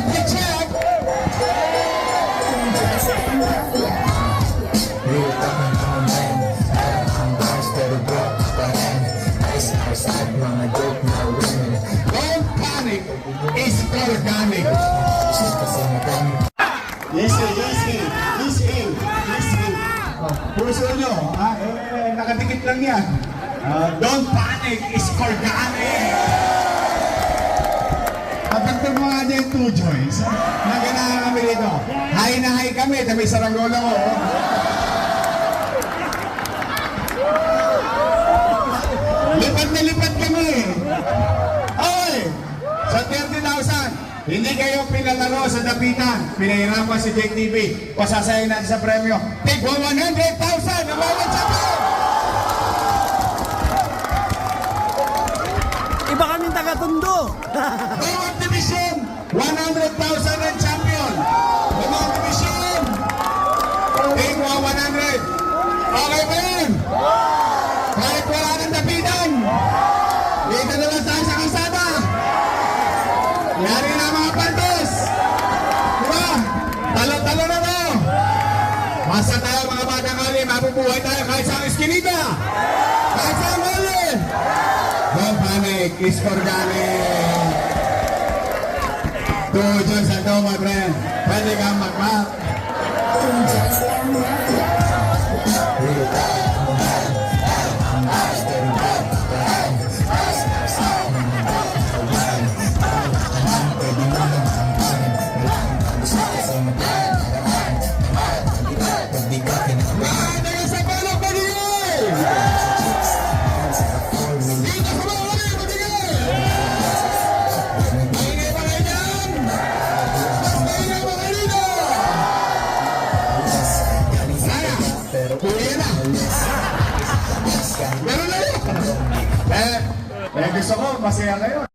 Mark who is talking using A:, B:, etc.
A: Empty check. Don't panic. It's organic. Easy. Puso nyo, nakadikit lang yan. Don't panic, it's organic. Kapagtag mo nga dyan 2 joints, naganahan kami dito. High na high kami, tabi saranggola ko. Lipat na lipat kami. Okay, sa 30,000, hindi kayo pinalaro sa dapitan. Pinahirapan si Jake TV. Pasasayin natin sa premyo. Take 100,000 na bawat champion!
B: Iba kaming taga-Tondo.
A: Bawat division, 100,000 ang champion. Bawat division, take 100. Okay ba yun? Kahit wala ng dapitan. Dito na lang tayo sa kalsada. Yari na mga pantos. Diba? Talo-talo na to. Basta tayo mga batang kali, mabubuhay tayo kahit sa eskinita. Kahit sa mali. Don't panic, it's organic. 2 joints na to, my friend. Pwede kang mag-map. Gusto ko, masaya kayo.